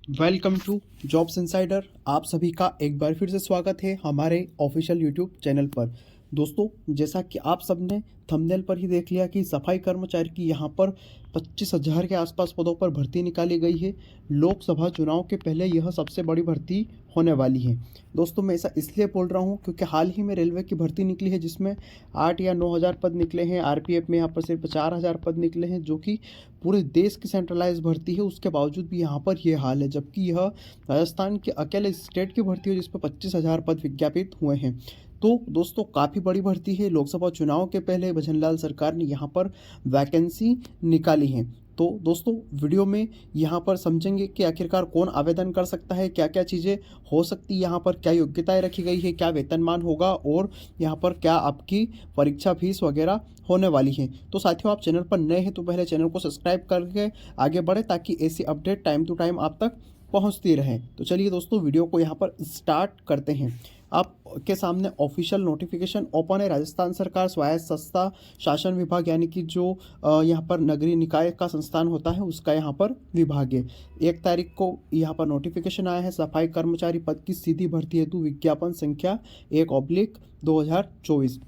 Welcome to jobs insider. आप सभी का एक बार फिर से स्वागत है हमारे ऑफिशियल यूट्यूब चैनल पर। दोस्तों, जैसा कि आप सबने थंबनेल पर ही देख लिया कि सफाई कर्मचारी की यहाँ पर 25,000 के आसपास पदों पर भर्ती निकाली गई है। लोकसभा चुनाव के पहले यह सबसे बड़ी भर्ती होने वाली है। दोस्तों, मैं ऐसा इसलिए बोल रहा हूँ क्योंकि हाल ही में रेलवे की भर्ती निकली है जिसमें 8 या 9,000 पद निकले हैं। आरपीएफ में यहाँ पर सिर्फ 4,000 पद निकले हैं, जो कि पूरे देश की सेंट्रलाइज भर्ती है। उसके बावजूद भी यहाँ पर यह हाल है, जबकि यह राजस्थान के अकेले स्टेट की भर्ती है जिसमें 25,000 पद विज्ञापित हुए हैं। तो दोस्तों, काफ़ी बड़ी भर्ती है। लोकसभा चुनाव के पहले भजनलाल सरकार ने यहाँ पर वैकेंसी निकाली है। तो दोस्तों, वीडियो में यहाँ पर समझेंगे कि आखिरकार कौन आवेदन कर सकता है, क्या क्या चीज़ें हो सकती, यहाँ पर क्या योग्यताएं रखी गई है, क्या वेतनमान होगा और यहाँ पर क्या आपकी परीक्षा फीस वगैरह होने वाली है। तो साथियों, आप चैनल पर नए हैं तो पहले चैनल को सब्सक्राइब करके आगे बढ़े ताकि ऐसी अपडेट टाइम टू टाइम आप तक पहुँचती रहे। तो चलिए दोस्तों, वीडियो को यहाँ पर स्टार्ट करते हैं। आपके सामने ऑफिशियल नोटिफिकेशन ओपन है। राजस्थान सरकार स्वायत्त संस्था शासन विभाग, यानी कि जो यहाँ पर नगरीय निकाय का संस्थान होता है उसका यहाँ पर विभाग है। 1 तारीख को यहाँ पर नोटिफिकेशन आया है। सफाई कर्मचारी पद की सीधी भर्ती हेतु विज्ञापन संख्या 1/2024।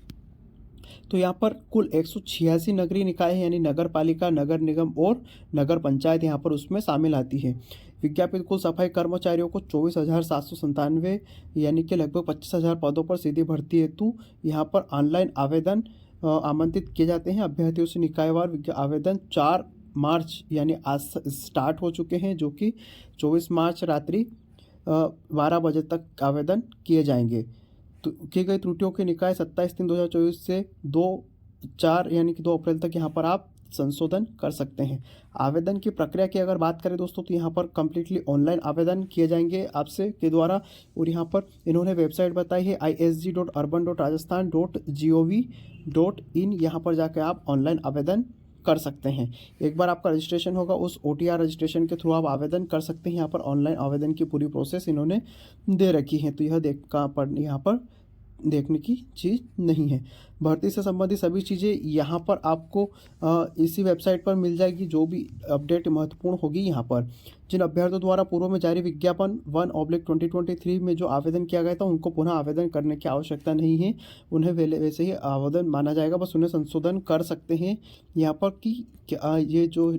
तो यहाँ पर कुल 186 नगरीय निकाय है, यानी नगर पालिका, नगर निगम और नगर पंचायत यहाँ पर उसमें शामिल आती है। विज्ञापित कुल सफाई कर्मचारियों को 24,797 यानी कि लगभग 25,000 पदों पर सीधी भर्ती हेतु यहाँ पर ऑनलाइन आवेदन आमंत्रित किए जाते हैं। अभ्यर्थियों से निकायवार आवेदन 4 मार्च यानी आज स्टार्ट हो चुके हैं, जो कि 24 मार्च रात्रि 12 बजे तक आवेदन किए जाएंगे। तो की गई त्रुटियों के निकाय 27/3/2024 से 2/4 यानी कि 2 अप्रैल तक यहाँ पर आप संशोधन कर सकते हैं। आवेदन की प्रक्रिया की अगर बात करें दोस्तों, तो यहाँ पर कम्प्लीटली ऑनलाइन आवेदन किए जाएंगे आपसे के द्वारा। और यहाँ पर इन्होंने वेबसाइट बताई है isg.urban.rajasthan.gov.in। यहाँ पर जाकर आप ऑनलाइन आवेदन कर सकते हैं। एक बार आपका रजिस्ट्रेशन होगा, उस OTR रजिस्ट्रेशन के थ्रू आप आवेदन कर सकते हैं। यहाँ पर ऑनलाइन आवेदन की पूरी प्रोसेस इन्होंने दे रखी है, तो यह यहाँ पर देखने की चीज़ नहीं है। भर्ती से संबंधित सभी चीज़ें यहाँ पर आपको इसी वेबसाइट पर मिल जाएगी। जो भी अपडेट महत्वपूर्ण होगी यहाँ पर, जिन अभ्यर्थियों द्वारा पूर्व में जारी विज्ञापन 1/2023 में जो आवेदन किया गया था उनको पुनः आवेदन करने की आवश्यकता नहीं है। उन्हें वैसे ही आवेदन माना जाएगा, बस उन्हें संशोधन कर सकते हैं यहाँ पर कि ये जो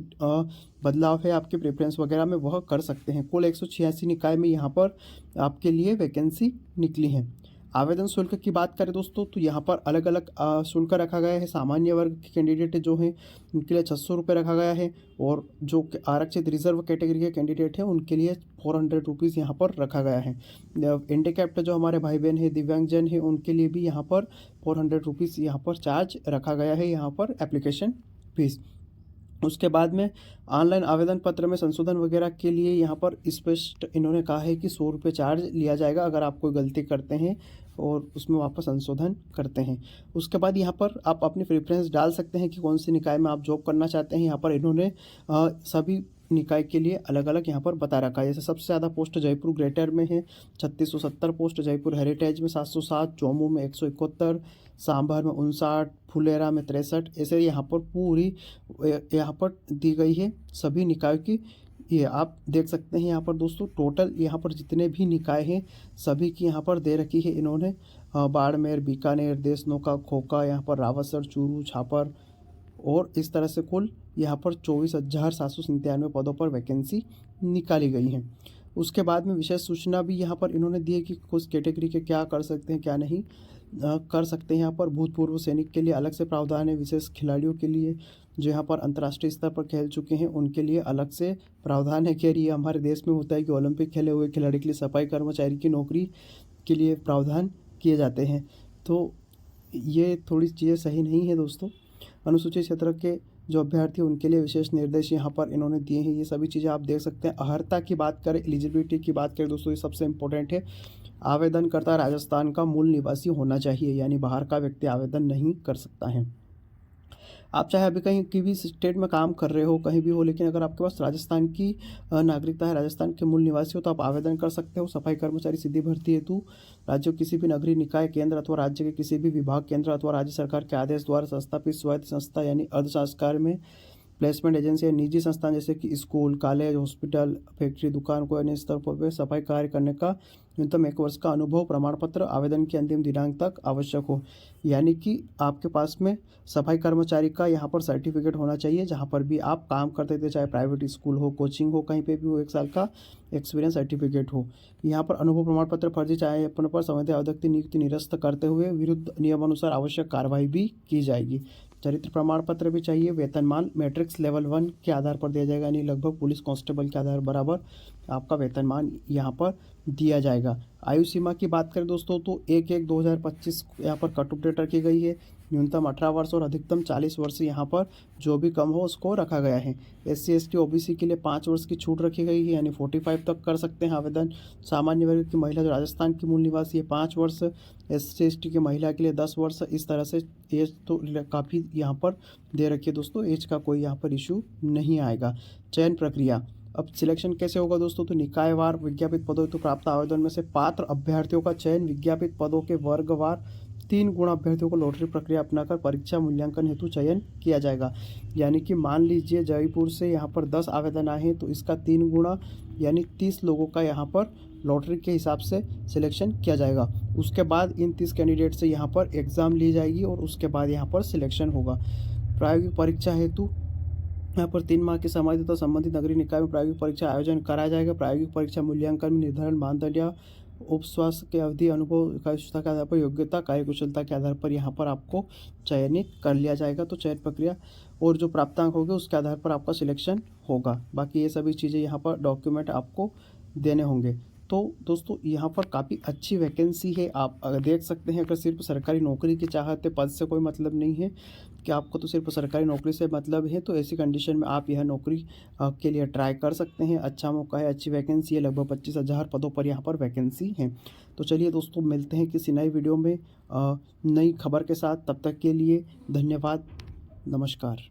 बदलाव है आपके प्रेफरेंस वगैरह में वह कर सकते हैं। कुल 186 निकाय में यहाँ पर आपके लिए वैकेंसी निकली है। आवेदन शुल्क की बात करें दोस्तों, तो यहाँ पर अलग अलग शुल्क रखा गया है। सामान्य वर्ग के कैंडिडेट जो हैं उनके लिए 600 रुपये रखा गया है, और जो आरक्षित रिजर्व कैटेगरी के कैंडिडेट हैं उनके लिए 400 रुपीज़ यहाँ पर रखा गया है। हैंडीकैप्ड जो हमारे भाई बहन हैं, दिव्यांगजन हैं, उनके लिए भी यहाँ पर 400 रुपीज़ यहाँ पर चार्ज रखा गया है, यहाँ पर एप्लीकेशन फीस। उसके बाद में ऑनलाइन आवेदन पत्र में संशोधन वगैरह के लिए यहाँ पर स्पष्ट इन्होंने कहा है कि 100 रुपये चार्ज लिया जाएगा अगर आप कोई गलती करते हैं और उसमें वापस संशोधन करते हैं। उसके बाद यहाँ पर आप अपनी प्रेफरेंस डाल सकते हैं कि कौन सी निकाय में आप जॉब करना चाहते हैं। यहाँ पर इन्होंने सभी निकाय के लिए अलग अलग यहाँ पर बता रखा है। जैसे सबसे ज़्यादा पोस्ट जयपुर ग्रेटर में है 3670 पोस्ट, जयपुर हेरिटेज में 707, चौमू में 171, सांभर में 59, फुलेरा में 63, ऐसे यहाँ पर पूरी यहाँ पर दी गई है सभी निकायों की। ये आप देख सकते हैं यहाँ पर दोस्तों, टोटल यहाँ पर जितने भी निकाय हैं सभी की यहाँ पर दे रखी है इन्होंने। बाड़मेर, बीकानेर, देशनोका, खोखा, यहाँ पर रावतसर, चूरू, छापर, और इस तरह से कुल यहाँ पर 24,797 पदों पर वैकेंसी निकाली गई हैं। उसके बाद में विशेष सूचना भी यहाँ पर इन्होंने दी है कि कुछ कैटेगरी के क्या कर सकते हैं क्या नहीं कर सकते हैं। यहाँ पर भूतपूर्व सैनिक के लिए अलग से प्रावधान है। विशेष खिलाड़ियों के लिए जो यहाँ पर अंतर्राष्ट्रीय स्तर पर खेल चुके हैं उनके लिए अलग से प्रावधान है। खैर, ये हमारे देश में होता है कि ओलंपिक खेले हुए खिलाड़ी के लिए सफाई कर्मचारी की नौकरी के लिए प्रावधान किए जाते हैं। तो ये थोड़ी चीज़ें सही नहीं है दोस्तों। अनुसूचित क्षेत्र के जो अभ्यर्थी उनके लिए विशेष निर्देश यहाँ पर इन्होंने दिए हैं। ये सभी चीज़ें आप देख सकते हैं। अर्हता की बात करें, एलिजिबिलिटी की बात करें दोस्तों, ये सबसे इम्पोर्टेंट है। आवेदनकर्ता राजस्थान का मूल निवासी होना चाहिए, यानी बाहर का व्यक्ति आवेदन नहीं कर सकता है। आप चाहे अभी कहीं की भी स्टेट में काम कर रहे हो, कहीं भी हो, लेकिन अगर आपके पास राजस्थान की नागरिकता है, राजस्थान के मूल निवासी हो, तो आप आवेदन कर सकते हो। सफाई कर्मचारी सीधी भर्ती हेतु राज्य किसी भी नगरीय निकाय केंद्र अथवा राज्य के किसी भी विभाग केंद्र अथवा राज्य सरकार के आदेश द्वारा संस्थापित स्वायत्त संस्था यानी अर्धशासकीय में प्लेसमेंट एजेंसी या निजी संस्थान जैसे कि स्कूल, कॉलेज, हॉस्पिटल, फैक्ट्री, दुकान को अन्य स्तर पर सफाई कार्य करने का न्यूनतम 1 वर्ष का अनुभव प्रमाण पत्र आवेदन की अंतिम दिनांक तक आवश्यक हो। यानी कि आपके पास में सफाई कर्मचारी का यहाँ पर सर्टिफिकेट होना चाहिए, जहाँ पर भी आप काम करते थे, चाहे प्राइवेट स्कूल हो, कोचिंग हो, कहीं पे भी हो, 1 साल का एक्सपीरियंस सर्टिफिकेट हो। यहाँ पर अनुभव प्रमाण पत्र फर्जी चाहे अपन पर संबंधित अवैध नियुक्ति निरस्त करते हुए विरुद्ध नियमानुसार आवश्यक कार्रवाई भी की जाएगी। चरित्र प्रमाण पत्र भी चाहिए। वेतनमान मैट्रिक्स लेवल 1 के आधार पर दिया जाएगा, यानी लगभग पुलिस कांस्टेबल के आधार बराबर आपका वेतनमान यहाँ पर दिया जाएगा। आयु सीमा की बात करें दोस्तों तो 1/1/2025 यहाँ पर कट ऑफ डेट रखी गई है। न्यूनतम 18 वर्ष और अधिकतम 40 वर्ष यहाँ पर जो भी कम हो उसको रखा गया है। SC ST OBC के लिए 5 वर्ष की छूट रखी गई है, यानी 45 तक कर सकते हैं आवेदन। सामान्य वर्ग की महिला जो राजस्थान की मूल निवासी है 5 वर्ष, SC ST की महिला के लिए 10 वर्ष। इस तरह से एज तो काफ़ी यहाँ पर दे रखी है दोस्तों, एज का कोई यहाँ पर इशू नहीं आएगा। चयन प्रक्रिया, अब सिलेक्शन कैसे होगा दोस्तों, तो निकायवार विज्ञापित पदों हेतु प्राप्त आवेदन में से पात्र अभ्यर्थियों का चयन विज्ञापित पदों के वर्गवार 3 गुण अभ्यर्थियों को लॉटरी प्रक्रिया अपनाकर परीक्षा मूल्यांकन हेतु चयन किया जाएगा। यानी कि मान लीजिए जयपुर से यहाँ पर 10 आवेदन आए हैं तो इसका 3 गुना यानी 30 लोगों का यहाँ पर लॉटरी के हिसाब से सिलेक्शन किया जाएगा। उसके बाद इन 30 कैंडिडेट से यहाँ पर एग्ज़ाम ली जाएगी और उसके बाद यहाँ पर सिलेक्शन होगा। प्रायोगिक परीक्षा हेतु यहाँ पर 3 माह की समय तथा संबंधित नगरीय निकाय में प्रायोगिक परीक्षा आयोजन कराया जाएगा। प्रायोगिक परीक्षा मूल्यांकन में निर्धारण मानदंड या उपस्वास के अवधि, अनुभव, कार्यकुशलता के आधार पर, योग्यता, कार्यकुशलता के आधार पर यहाँ पर आपको चयनित कर लिया जाएगा। तो चयन प्रक्रिया और जो प्राप्तांक होंगे उसके आधार पर आपका सिलेक्शन होगा। बाकी ये सभी चीज़ें यहाँ पर डॉक्यूमेंट आपको देने होंगे। तो दोस्तों यहाँ पर काफ़ी अच्छी वैकेंसी है, आप अगर देख सकते हैं। अगर सिर्फ सरकारी नौकरी की चाहते, पद से कोई मतलब नहीं है कि आपको तो सिर्फ सरकारी नौकरी से मतलब है, तो ऐसी कंडीशन में आप यह नौकरी के लिए ट्राई कर सकते हैं। अच्छा मौका है, अच्छी वैकेंसी है, लगभग 25,000 पदों पर यहाँ पर वैकेंसी है। तो चलिए दोस्तों, मिलते हैं किसी नई वीडियो में नई खबर के साथ। तब तक के लिए धन्यवाद, नमस्कार।